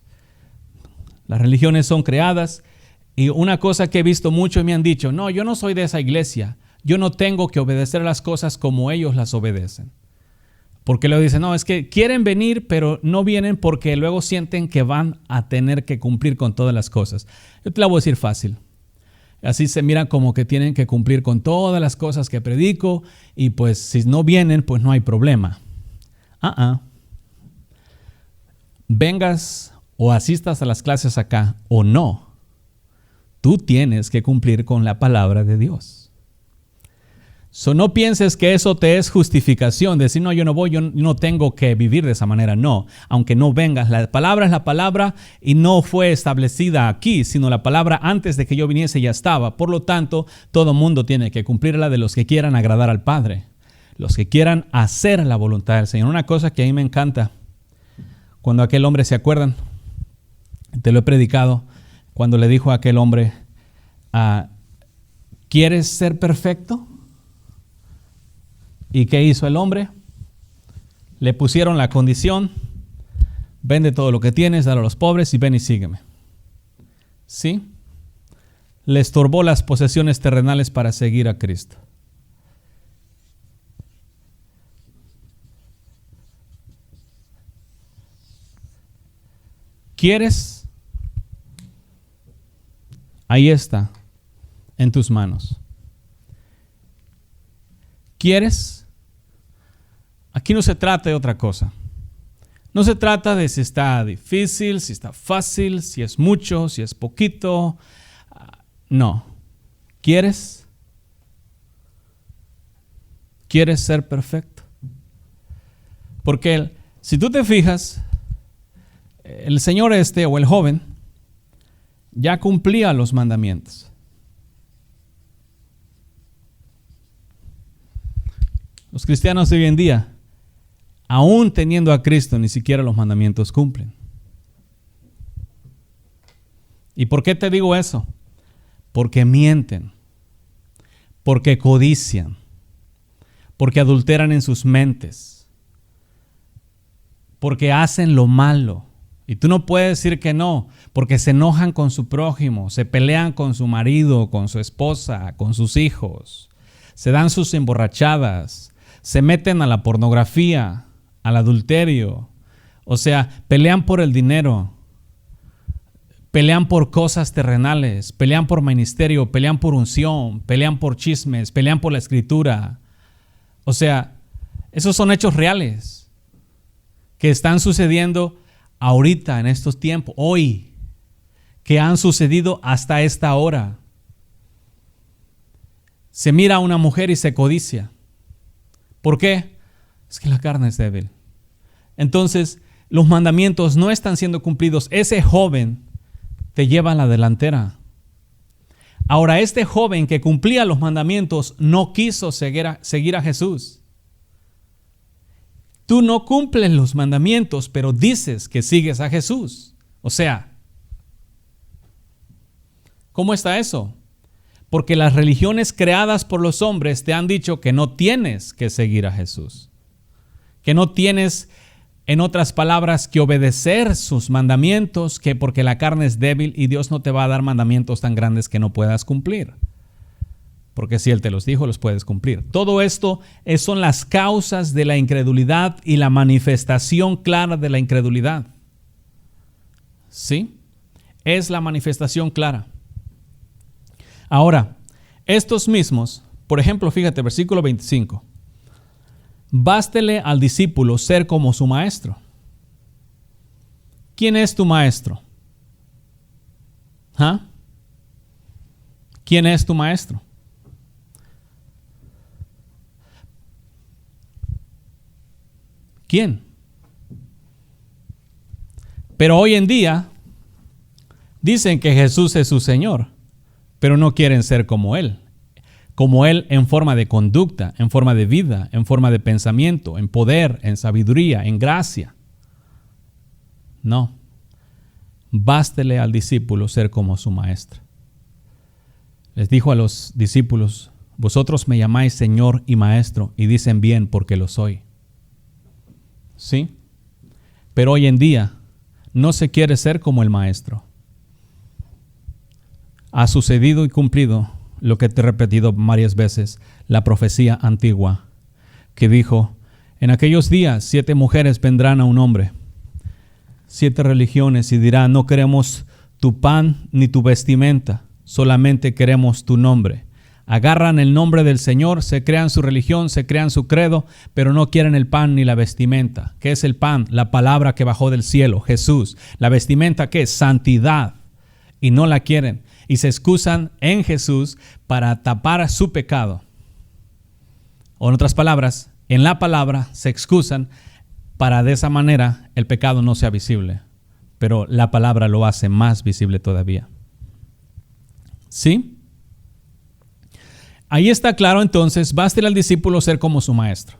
S3: Las religiones son creadas y una cosa que he visto mucho y me han dicho: no, yo no soy de esa iglesia. Yo no tengo que obedecer las cosas como ellos las obedecen. Porque luego dicen, no, es que quieren venir, pero no vienen porque luego sienten que van a tener que cumplir con todas las cosas. Yo te la voy a decir fácil. Así se miran como que tienen que cumplir con todas las cosas que predico y pues si no vienen, pues no hay problema. Vengas o asistas a las clases acá o no, tú tienes que cumplir con la palabra de Dios. No pienses que eso te es justificación, decir, no, yo no voy, yo no tengo que vivir de esa manera. No, aunque no vengas, la palabra es la palabra y no fue establecida aquí, sino la palabra antes de que yo viniese ya estaba. Por lo tanto, todo mundo tiene que cumplirla, de los que quieran agradar al Padre, los que quieran hacer la voluntad del Señor. Una cosa que a mí me encanta, cuando aquel hombre, ¿se acuerdan? Te lo he predicado, cuando le dijo a aquel hombre, ¿quieres ser perfecto? ¿Y qué hizo el hombre? Le pusieron la condición: vende todo lo que tienes, dale a los pobres y ven y sígueme. ¿Sí? Le estorbó las posesiones terrenales para seguir a Cristo. ¿Quieres? Ahí está, en tus manos. ¿Quieres? Aquí no se trata de otra cosa. No se trata de si está difícil, si está fácil, si es mucho, si es poquito. No. ¿Quieres? ¿Quieres ser perfecto? Porque si tú te fijas, el señor o el joven ya cumplía los mandamientos. Los cristianos de hoy en día, aún teniendo a Cristo, ni siquiera los mandamientos cumplen. ¿Y por qué te digo eso? Porque mienten, porque codician, porque adulteran en sus mentes, porque hacen lo malo. Y tú no puedes decir que no, porque se enojan con su prójimo, se pelean con su marido, con su esposa, con sus hijos, se dan sus emborrachadas, se meten a la pornografía, al adulterio. O sea, pelean por el dinero, pelean por cosas terrenales, pelean por ministerio, pelean por unción, pelean por chismes, pelean por la escritura. O sea, esos son hechos reales que están sucediendo ahorita, en estos tiempos, hoy, que han sucedido hasta esta hora. Se mira a una mujer y se codicia. ¿Por qué? Es que la carne es débil. Entonces, los mandamientos no están siendo cumplidos, ese joven te lleva a la delantera. Ahora, este joven que cumplía los mandamientos no quiso seguir a Jesús. Tú no cumples los mandamientos, pero dices que sigues a Jesús. O sea, ¿cómo está eso? Porque las religiones creadas por los hombres te han dicho que no tienes que seguir a Jesús. Que no tienes, en otras palabras, que obedecer sus mandamientos, que porque la carne es débil y Dios no te va a dar mandamientos tan grandes que no puedas cumplir. Porque si Él te los dijo, los puedes cumplir. Todo esto son las causas de la incredulidad y la manifestación clara de la incredulidad. ¿Sí? Es la manifestación clara. Ahora, estos mismos, por ejemplo, fíjate, versículo 25. Bástele al discípulo ser como su maestro. ¿Quién es tu maestro? ¿Ah? ¿Quién es tu maestro? ¿Quién? Pero hoy en día dicen que Jesús es su Señor, pero no quieren ser como Él en forma de conducta, en forma de vida, en forma de pensamiento, en poder, en sabiduría, en gracia. No. Bástele al discípulo ser como su maestro. Les dijo a los discípulos: vosotros me llamáis Señor y Maestro, y dicen bien porque lo soy. ¿Sí? Pero hoy en día no se quiere ser como el Maestro. Ha sucedido y cumplido lo que te he repetido varias veces, la profecía antigua, que dijo: en aquellos días 7 mujeres vendrán a un hombre, 7 religiones, y dirán: no queremos tu pan ni tu vestimenta, solamente queremos tu nombre. Agarran el nombre del Señor, se crean su religión, se crean su credo, pero no quieren el pan ni la vestimenta. ¿Qué es el pan? La palabra que bajó del cielo, Jesús. La vestimenta, ¿qué es? Santidad. Y no la quieren. Y se excusan en Jesús para tapar su pecado. O en otras palabras, en la palabra se excusan para de esa manera el pecado no sea visible. Pero la palabra lo hace más visible todavía. ¿Sí? Ahí está claro entonces, bástele al discípulo ser como su maestro.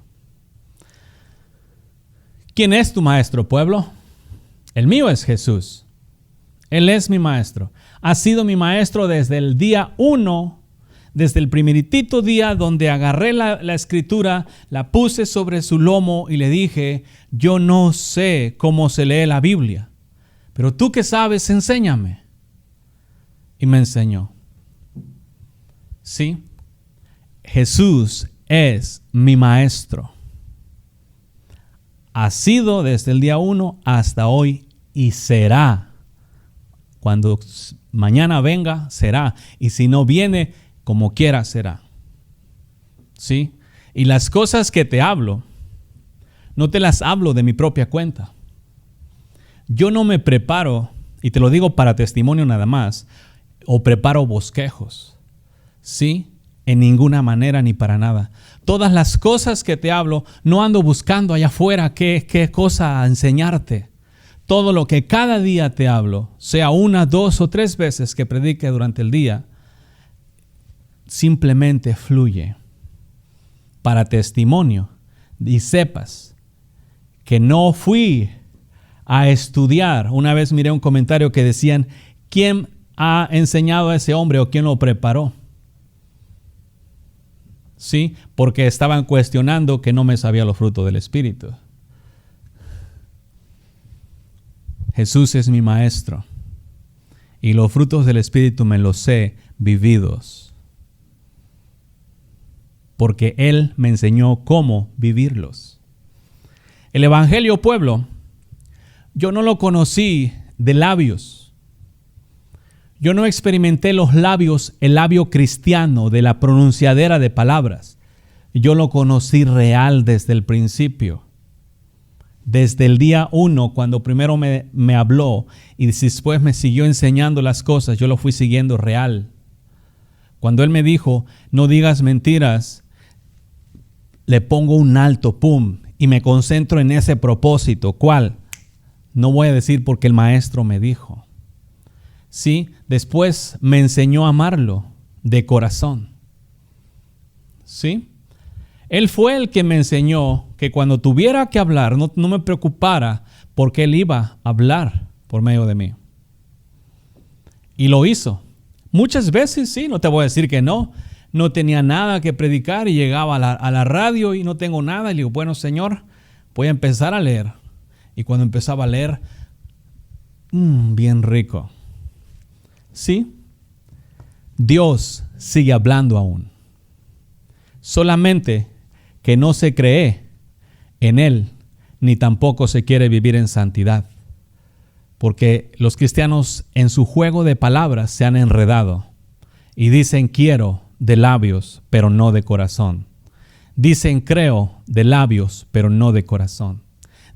S3: ¿Quién es tu maestro, pueblo? El mío es Jesús. Él es mi maestro. Ha sido mi maestro desde el día 1, desde el primeritito día donde agarré la escritura, la puse sobre su lomo y le dije: yo no sé cómo se lee la Biblia, pero tú que sabes, enséñame. Y me enseñó. ¿Sí? Jesús es mi maestro. Ha sido desde el día 1 hasta hoy y será. Cuando mañana venga, será. Y si no viene, como quiera será. ¿Sí? Y las cosas que te hablo, no te las hablo de mi propia cuenta. Yo no me preparo, y te lo digo para testimonio nada más, o preparo bosquejos. ¿Sí? En ninguna manera ni para nada. Todas las cosas que te hablo, no ando buscando allá afuera qué cosa enseñarte. Todo lo que cada día te hablo, sea 1, 2 o 3 veces que predique durante el día, simplemente fluye para testimonio y sepas que no fui a estudiar. Una vez miré un comentario que decían: ¿quién ha enseñado a ese hombre o quién lo preparó? Sí, porque estaban cuestionando que no me sabía los frutos del Espíritu. Jesús es mi maestro y los frutos del Espíritu me los he vividos, porque Él me enseñó cómo vivirlos. El Evangelio, pueblo, yo no lo conocí de labios. Yo no experimenté los labios, el labio cristiano de la pronunciadera de palabras. Yo lo conocí real desde el principio. Desde el día 1, cuando primero me habló y después me siguió enseñando las cosas, yo lo fui siguiendo real. Cuando Él me dijo: no digas mentiras, le pongo un alto, pum, y me concentro en ese propósito. ¿Cuál? No voy a decir porque el maestro me dijo. Sí, después me enseñó a amarlo de corazón. ¿Sí? Él fue el que me enseñó que cuando tuviera que hablar, no me preocupara porque Él iba a hablar por medio de mí. Y lo hizo. Muchas veces sí, no te voy a decir que no. No tenía nada que predicar y llegaba a la radio y no tengo nada. Y le digo, bueno, Señor, voy a empezar a leer. Y cuando empezaba a leer, bien rico. Sí, Dios sigue hablando aún. Solamente que no se cree en Él, ni tampoco se quiere vivir en santidad. Porque los cristianos en su juego de palabras se han enredado y dicen quiero de labios, pero no de corazón. Dicen creo de labios, pero no de corazón.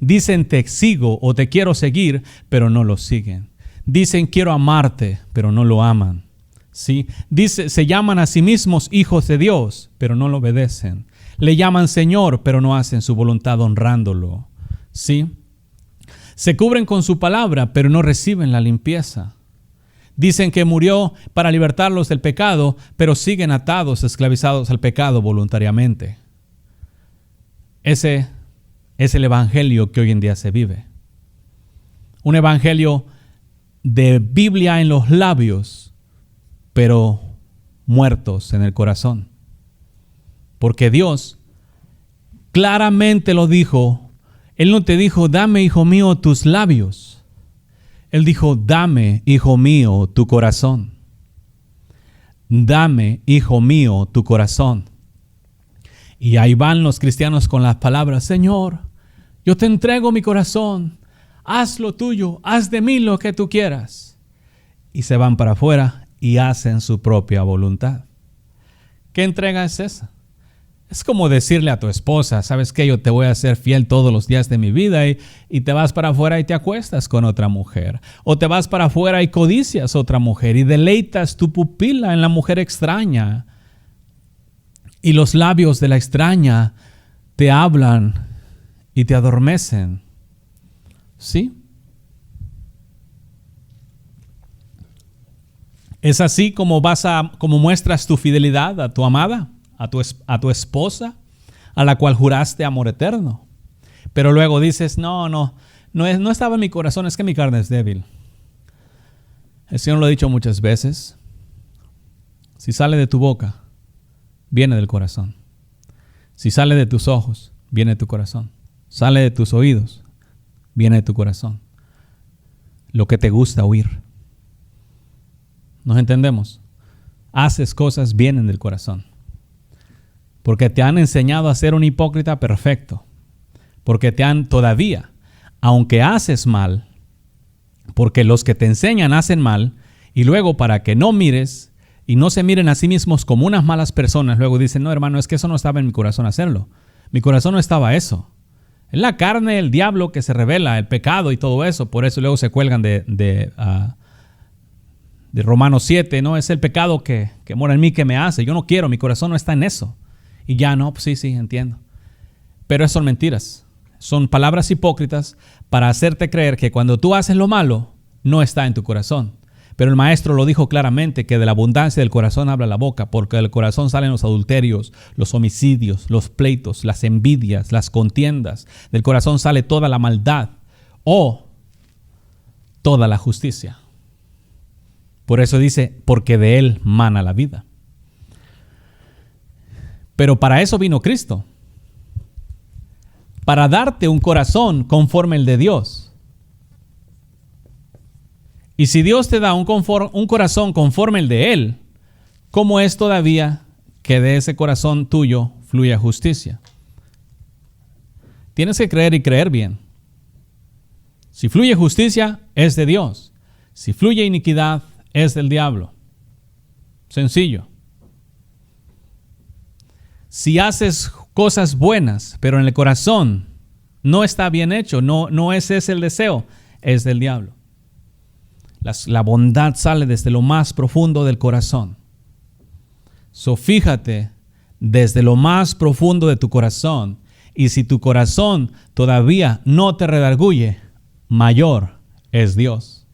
S3: Dicen te sigo o te quiero seguir, pero no lo siguen. Dicen quiero amarte, pero no lo aman. ¿Sí? Se llaman a sí mismos hijos de Dios, pero no lo obedecen. Le llaman Señor, pero no hacen su voluntad honrándolo. ¿Sí? Se cubren con su palabra, pero no reciben la limpieza. Dicen que murió para libertarlos del pecado, pero siguen atados, esclavizados al pecado voluntariamente. Ese es el evangelio que hoy en día se vive. Un evangelio de Biblia en los labios, pero muertos en el corazón. Porque Dios claramente lo dijo. Él no te dijo, dame, hijo mío, tus labios. Él dijo, dame, hijo mío, tu corazón. Dame, hijo mío, tu corazón. Y ahí van los cristianos con las palabras, Señor, yo te entrego mi corazón, haz lo tuyo, haz de mí lo que tú quieras. Y se van para afuera y hacen su propia voluntad. ¿Qué entrega es esa? Es como decirle a tu esposa, ¿sabes qué? Yo te voy a ser fiel todos los días de mi vida y te vas para afuera y te acuestas con otra mujer. O te vas para afuera y codicias otra mujer y deleitas tu pupila en la mujer extraña. Y los labios de la extraña te hablan y te adormecen. ¿Sí? ¿Es así como muestras tu fidelidad a tu amada? A tu esposa, a la cual juraste amor eterno. Pero luego dices, no estaba en mi corazón, es que mi carne es débil. El Señor lo ha dicho muchas veces. Si sale de tu boca, viene del corazón. Si sale de tus ojos, viene de tu corazón. Sale de tus oídos, viene de tu corazón. Lo que te gusta oír. ¿Nos entendemos? Haces cosas, vienen del corazón. Porque te han enseñado a ser un hipócrita perfecto. Porque todavía, aunque haces mal, porque los que te enseñan hacen mal, y luego para que no mires y no se miren a sí mismos como unas malas personas, luego dicen, no hermano, es que eso no estaba en mi corazón hacerlo. Mi corazón no estaba eso. Es la carne, el diablo que se revela, el pecado y todo eso. Por eso luego se cuelgan de Romanos 7, ¿no? Es el pecado que mora en mí que me hace. Yo no quiero, mi corazón no está en eso. Y ya no, pues sí, entiendo. Pero eso son mentiras. Son palabras hipócritas para hacerte creer que cuando tú haces lo malo, no está en tu corazón. Pero el maestro lo dijo claramente, que de la abundancia del corazón habla la boca, porque del corazón salen los adulterios, los homicidios, los pleitos, las envidias, las contiendas. Del corazón sale toda la maldad o toda la justicia. Por eso dice, porque de él mana la vida. Pero para eso vino Cristo. Para darte un corazón conforme el de Dios. Y si Dios te da un corazón conforme el de Él, ¿cómo es todavía que de ese corazón tuyo fluya justicia? Tienes que creer y creer bien. Si fluye justicia, es de Dios. Si fluye iniquidad, es del diablo. Sencillo. Si haces cosas buenas, pero en el corazón no está bien hecho, no ese es el deseo, es del diablo. La bondad sale desde lo más profundo del corazón. Fíjate desde lo más profundo de tu corazón. Y si tu corazón todavía no te redarguye, mayor es Dios.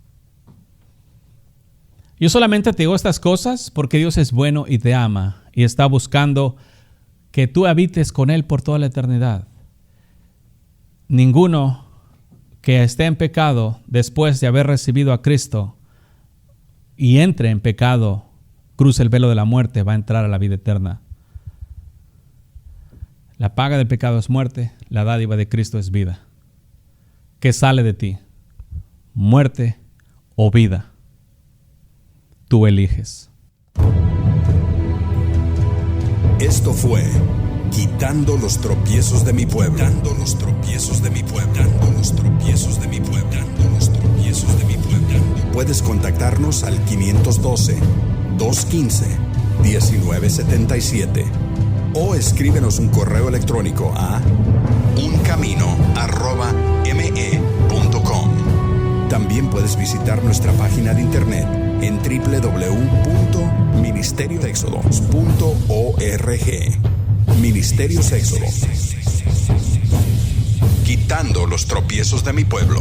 S3: Yo solamente te digo estas cosas porque Dios es bueno y te ama y está buscando que tú habites con Él por toda la eternidad. Ninguno que esté en pecado después de haber recibido a Cristo y entre en pecado, cruce el velo de la muerte, va a entrar a la vida eterna. La paga del pecado es muerte, la dádiva de Cristo es vida. ¿Qué sale de ti? ¿Muerte o vida? Tú eliges.
S1: Esto fue Quitando los tropiezos de mi pueblo. Quitando los tropiezos de mi pueblo. Quitando los tropiezos de mi pueblo. Quitando los tropiezos de mi pueblo. Puedes contactarnos al 512-215-1977 o escríbenos un correo electrónico a uncamino@me.com. También puedes visitar nuestra página de internet en www.ministeriosexodos.org. Ministerios Éxodo. Quitando los tropiezos de mi pueblo.